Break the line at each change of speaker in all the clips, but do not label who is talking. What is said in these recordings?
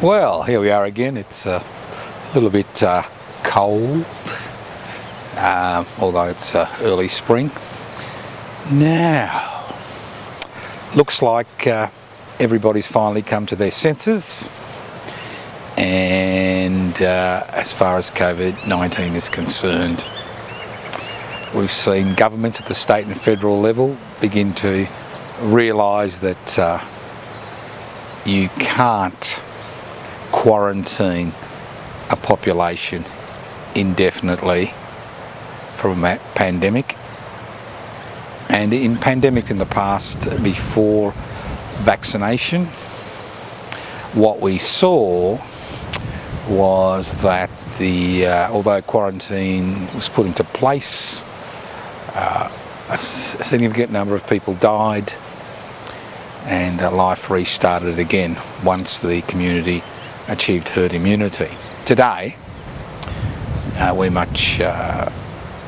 Well, here we are again. It's a little bit cold, although it's early spring. Now, looks like everybody's finally come to their senses, and as far as COVID-19 is concerned, we've seen governments at the state and federal level begin to realise that you can't quarantine a population indefinitely from a pandemic. And in pandemics in the past, before vaccination, what we saw was that although quarantine was put into place, a significant number of people died, and life restarted again once the community achieved herd immunity. Today, we're much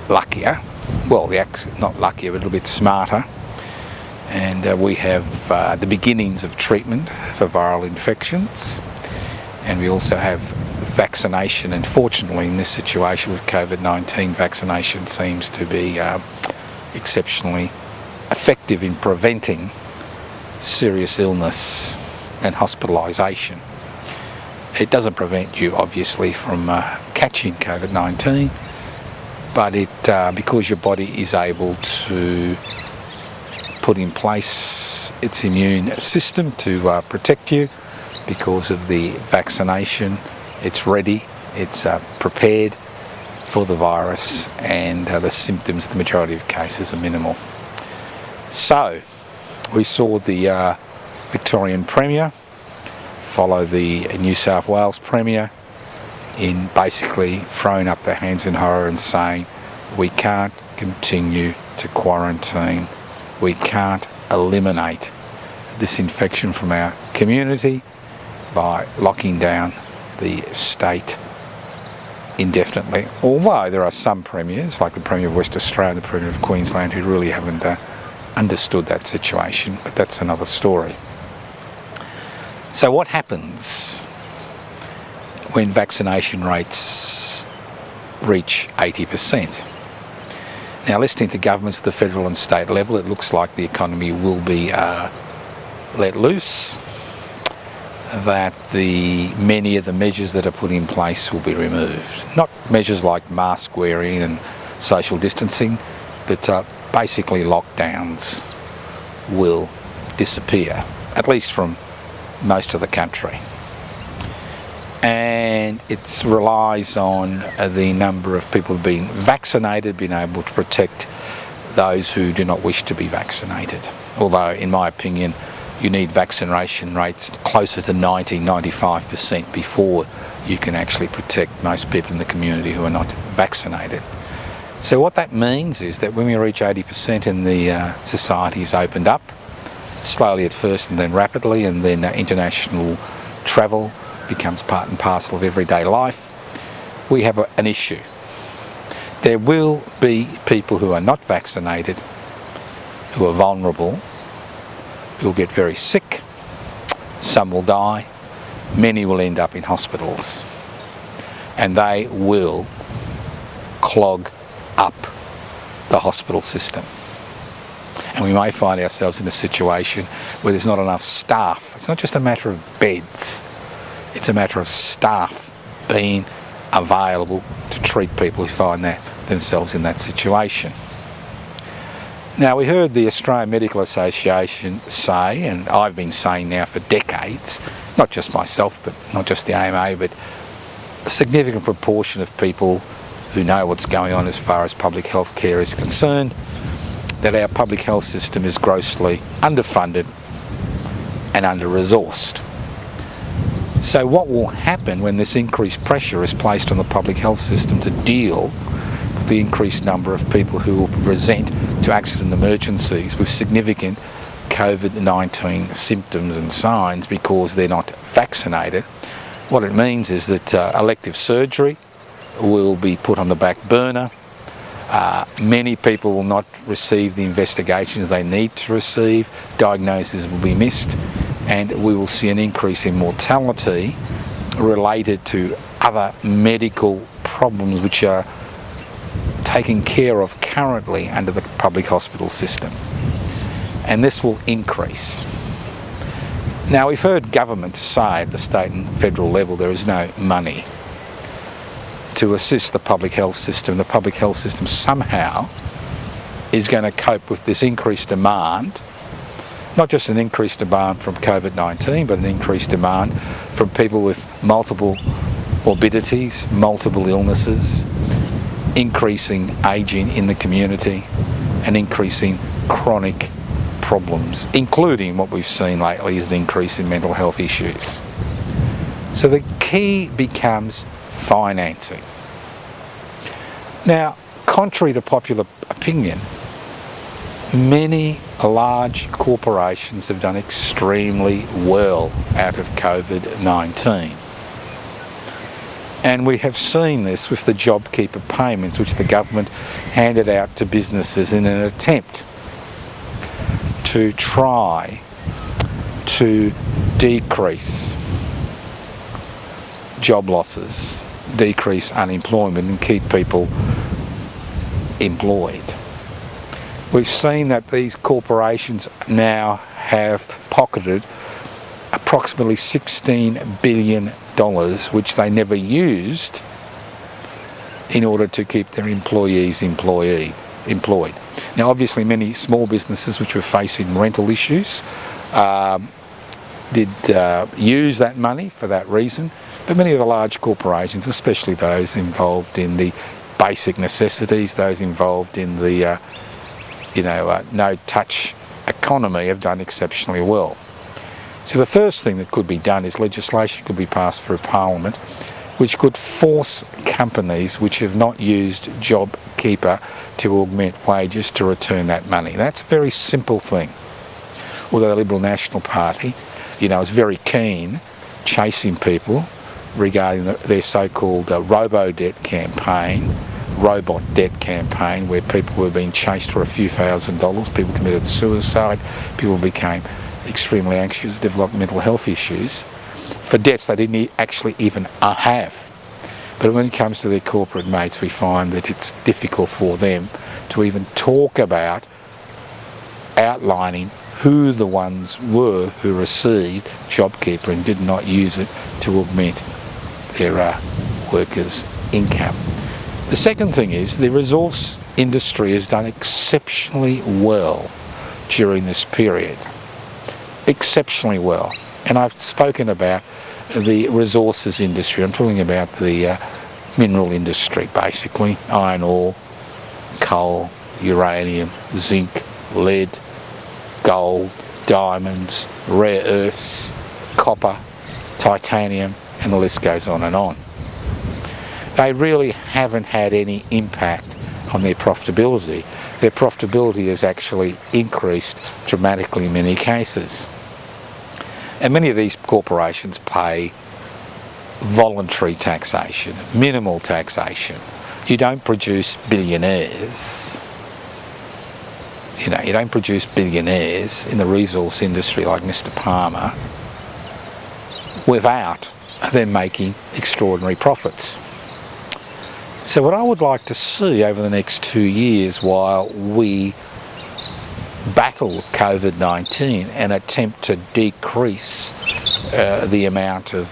luckier. Well, not luckier, but a little bit smarter. And we have the beginnings of treatment for viral infections. And we also have vaccination. And fortunately, in this situation with COVID-19, vaccination seems to be exceptionally effective in preventing serious illness and hospitalisation. It doesn't prevent you, obviously, from catching COVID-19, but because your body is able to put in place its immune system to protect you because of the vaccination, it's ready, it's prepared for the virus, and the symptoms in the majority of cases are minimal. So, we saw the Victorian Premier follow the New South Wales Premier in basically throwing up their hands in horror and saying, we can't continue to quarantine, we can't eliminate this infection from our community by locking down the state indefinitely. Although there are some premiers, like the Premier of Western Australia and the Premier of Queensland, who really haven't understood that situation, but that's another story. So what happens when vaccination rates reach 80%? Now, listening to governments at the federal and state level, it looks like the economy will be let loose, that many of the measures that are put in place will be removed. Not measures like mask wearing and social distancing, but basically lockdowns will disappear, at least from most of the country. And it relies on the number of people being vaccinated, being able to protect those who do not wish to be vaccinated. Although, in my opinion, you need vaccination rates closer to 90-95% before you can actually protect most people in the community who are not vaccinated. So what that means is that when we reach 80% and the society is opened up, slowly at first and then rapidly, and then international travel becomes part and parcel of everyday life, we have an issue. There will be people who are not vaccinated, who are vulnerable, who will get very sick, some will die, many will end up in hospitals, and they will clog up the hospital system. And we may find ourselves in a situation where there's not enough staff. It's not just a matter of beds, it's a matter of staff being available to treat people who find themselves in that situation. Now, we heard the Australian Medical Association say, and I've been saying now for decades, not just myself, but not just the AMA, but a significant proportion of people who know what's going on as far as public health care is concerned, that our public health system is grossly underfunded and under-resourced. So what will happen when this increased pressure is placed on the public health system to deal with the increased number of people who will present to accident emergencies with significant COVID-19 symptoms and signs because they're not vaccinated? What it means is that elective surgery will be put on the back burner. Many people will not receive the investigations they need to receive, diagnoses will be missed, and we will see an increase in mortality related to other medical problems which are taken care of currently under the public hospital system. And this will increase. Now, we've heard governments say at the state and federal level there is no money to assist the public health system. The public health system somehow is going to cope with this increased demand, not just an increased demand from COVID-19, but an increased demand from people with multiple morbidities, multiple illnesses, increasing ageing in the community, and increasing chronic problems, including what we've seen lately is an increase in mental health issues. So the key becomes financing. Now, contrary to popular opinion, many large corporations have done extremely well out of COVID-19. And we have seen this with the Jobkeeper payments, which the government handed out to businesses in an attempt to try to decrease job losses, decrease unemployment and keep people employed. We've seen that these corporations now have pocketed approximately $16 billion, which they never used in order to keep their employees employed. Now, obviously, many small businesses which were facing rental issues did use that money for that reason, but many of the large corporations, especially those involved in the basic necessities, those involved in the no-touch economy, have done exceptionally well. So the first thing that could be done is legislation could be passed through Parliament which could force companies which have not used Jobkeeper to augment wages to return that money. That's a very simple thing. Although the Liberal National Party, is very keen chasing people regarding their so-called Robodebt campaign, Robodebt campaign, where people were being chased for a few $1,000s, people committed suicide, people became extremely anxious, developed mental health issues for debts they didn't actually even have. But when it comes to their corporate mates, we find that it's difficult for them to even talk about outlining who the ones were who received Jobkeeper and did not use it to augment their workers' income. The second thing is the resource industry has done exceptionally well during this period. Exceptionally well. And I've spoken about the resources industry. I'm talking about the mineral industry, basically. Iron ore, coal, uranium, zinc, lead, gold, diamonds, rare earths, copper, titanium, and the list goes on and on. They really haven't had any impact on their profitability. Their profitability has actually increased dramatically in many cases. And many of these corporations pay voluntary taxation, minimal taxation. You don't produce billionaires. You don't produce billionaires in the resource industry like Mr. Palmer without them making extraordinary profits. So what I would like to see over the next 2 years while we battle COVID-19 and attempt to decrease the amount of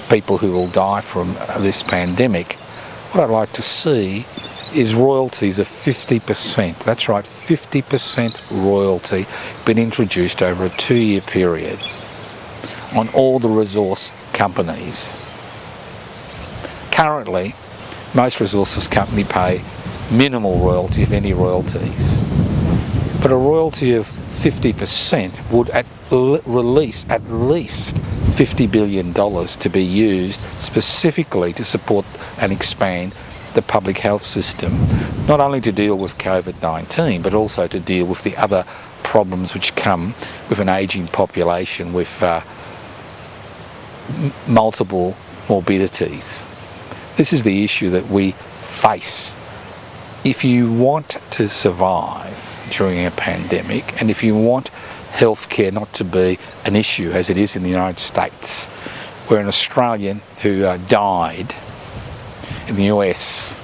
people who will die from this pandemic, what I'd like to see is royalties of 50%. That's right, 50% royalty been introduced over a 2-year period on all the resource companies. Currently, most resources companies pay minimal royalty, if any royalties. But a royalty of 50% would release at least $50 billion to be used specifically to support and expand the public health system, not only to deal with COVID-19, but also to deal with the other problems which come with an ageing population with multiple morbidities. This is the issue that we face. If you want to survive during a pandemic, and if you want healthcare not to be an issue as it is in the United States, where an Australian who died in the US,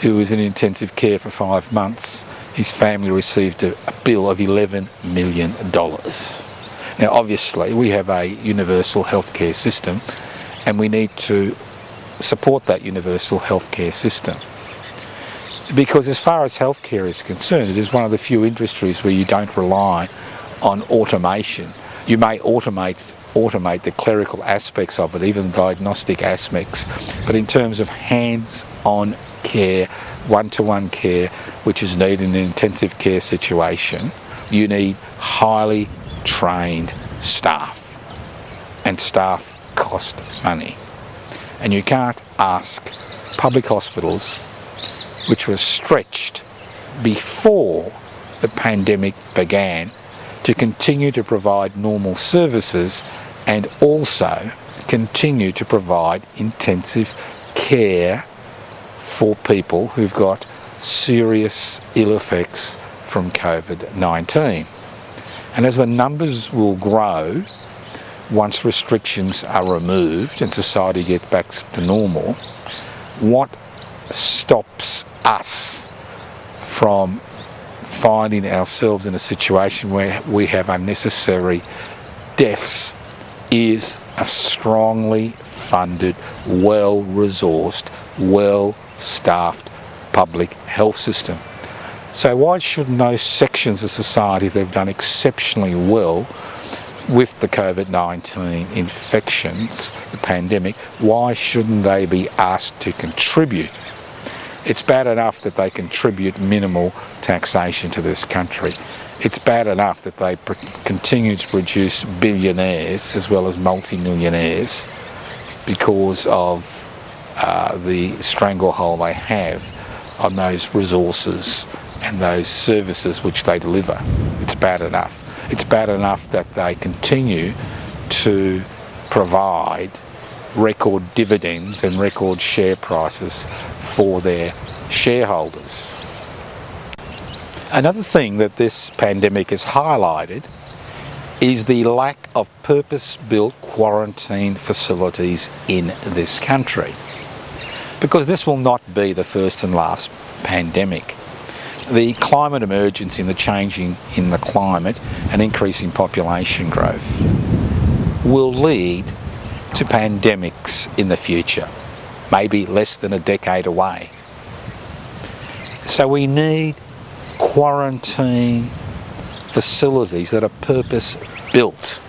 who was in intensive care for 5 months, his family received a bill of $11 million. Now obviously we have a universal healthcare system and we need to support that universal healthcare system. Because as far as healthcare is concerned, it is one of the few industries where you don't rely on automation. You may automate the clerical aspects of it, even diagnostic aspects, but in terms of hands-on care, one-to-one care, which is needed in an intensive care situation, you need highly trained staff, and staff cost money. And you can't ask public hospitals, which were stretched before the pandemic began, to continue to provide normal services and also continue to provide intensive care for people who've got serious ill effects from COVID-19. And as the numbers will grow, once restrictions are removed and society gets back to normal, what stops us from finding ourselves in a situation where we have unnecessary deaths is a strongly funded, well-resourced, well-staffed public health system. So why shouldn't those sections of society that have done exceptionally well with the COVID-19 infections, the pandemic, why shouldn't they be asked to contribute? It's bad enough that they contribute minimal taxation to this country. It's bad enough that they continue to produce billionaires as well as multi-millionaires because of the stranglehold they have on those resources and those services which they deliver. It's bad enough. It's bad enough that they continue to provide record dividends and record share prices for their shareholders. Another thing that this pandemic has highlighted is the lack of purpose-built quarantine facilities in this country. Because this will not be the first and last pandemic. The climate emergency and the changing in the climate and increasing population growth will lead to pandemics in the future, maybe less than a decade away. So we need quarantine facilities that are purpose-built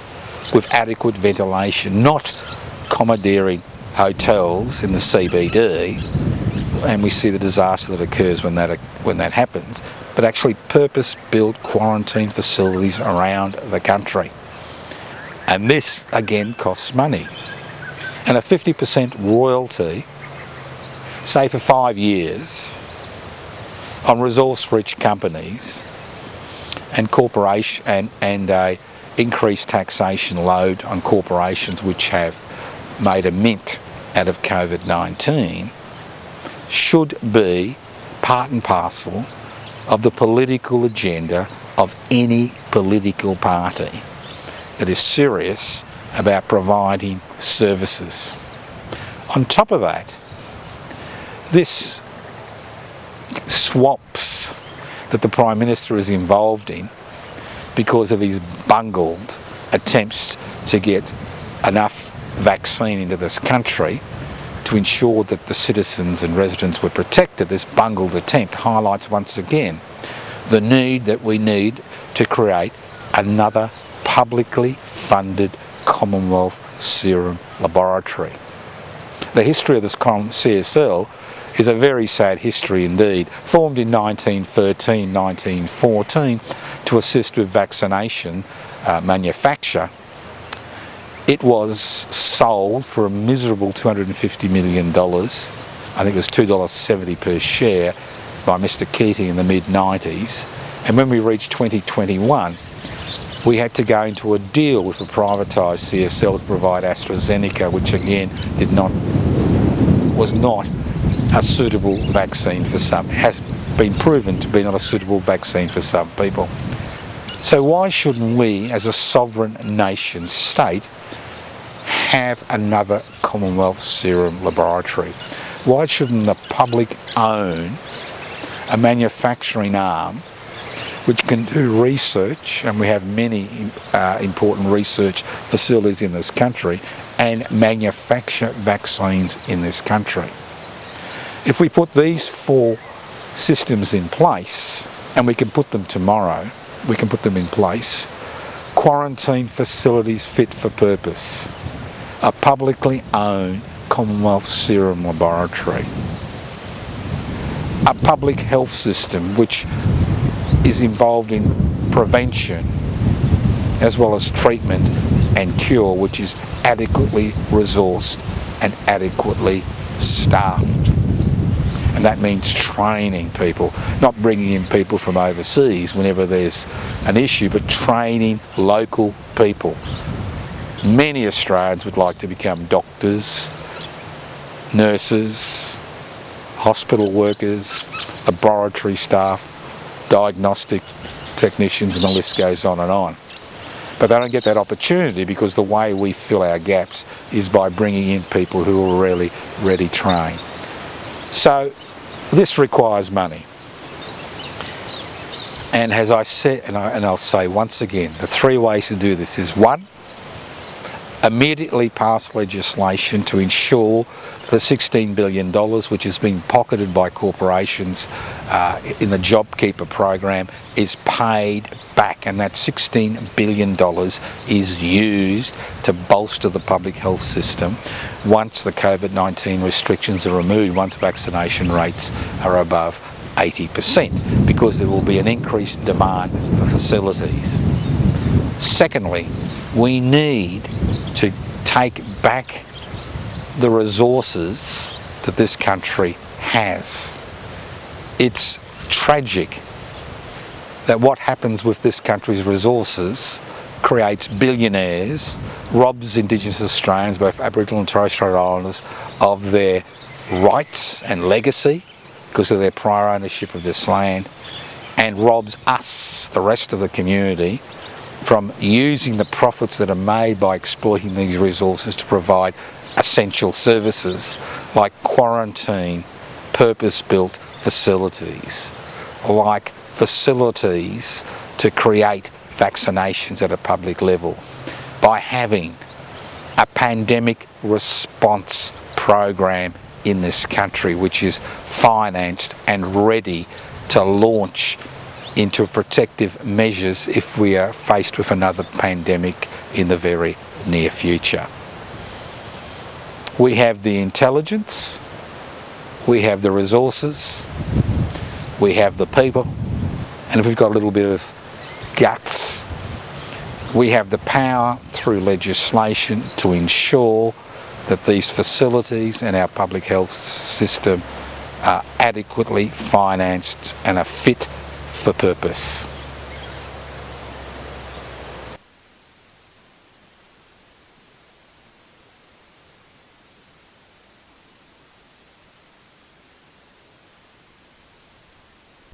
with adequate ventilation, not commandeering hotels in the CBD, and we see the disaster that occurs when that happens, but actually purpose-built quarantine facilities around the country. And this again costs money. And a 50% royalty, say for 5 years, on resource-rich companies and a increased taxation load on corporations which have made a mint out of COVID-19, should be part and parcel of the political agenda of any political party that is serious about providing services. On top of that, this swaps that the Prime Minister is involved in because of his bungled attempts to get enough vaccine into this country to ensure that the citizens and residents were protected. This bungled attempt highlights once again the need that we need to create another publicly funded Commonwealth serum laboratory. The history of this CSL is a very sad history indeed. Formed in 1913, 1914 to assist with vaccination manufacture, it was sold for a miserable $250 million. I think it was $2.70 per share by Mr. Keating in the mid-90s. And when we reached 2021, we had to go into a deal with a privatised CSL to provide AstraZeneca, which again was not a suitable vaccine for some, has been proven to be not a suitable vaccine for some people. So why shouldn't we, as a sovereign nation state, have another Commonwealth serum laboratory? Why shouldn't the public own a manufacturing arm which can do research, and we have many important research facilities in this country, and manufacture vaccines in this country? If we put these 4 systems in place, and we can put them tomorrow, we can put them in place: quarantine facilities fit for purpose, a publicly owned Commonwealth serum laboratory, a public health system which is involved in prevention as well as treatment and cure, which is adequately resourced and adequately staffed. And that means training people, not bringing in people from overseas whenever there's an issue, but training local people. Many Australians would like to become doctors, nurses, hospital workers, laboratory staff, diagnostic technicians, and the list goes on and on. But they don't get that opportunity because the way we fill our gaps is by bringing in people who are really ready trained. So this requires money. And as I said, and I'll say once again, the 3 ways to do this is: 1, immediately pass legislation to ensure the $16 billion which is being pocketed by corporations in the Jobkeeper program is paid back, and that $16 billion is used to bolster the public health system once the COVID-19 restrictions are removed, once vaccination rates are above 80%, because there will be an increased demand for facilities. Secondly, we need to take back the resources that this country has. It's tragic that what happens with this country's resources creates billionaires, robs Indigenous Australians, both Aboriginal and Torres Strait Islanders, of their rights and legacy because of their prior ownership of this land, and robs us, the rest of the community, from using the profits that are made by exploiting these resources to provide essential services like quarantine, purpose-built facilities, like facilities to create vaccinations at a public level, by having a pandemic response program in this country which is financed and ready to launch into protective measures if we are faced with another pandemic in the very near future. We have the intelligence, we have the resources, we have the people, and if we've got a little bit of guts, we have the power through legislation to ensure that these facilities and our public health system are adequately financed and are fit for purpose.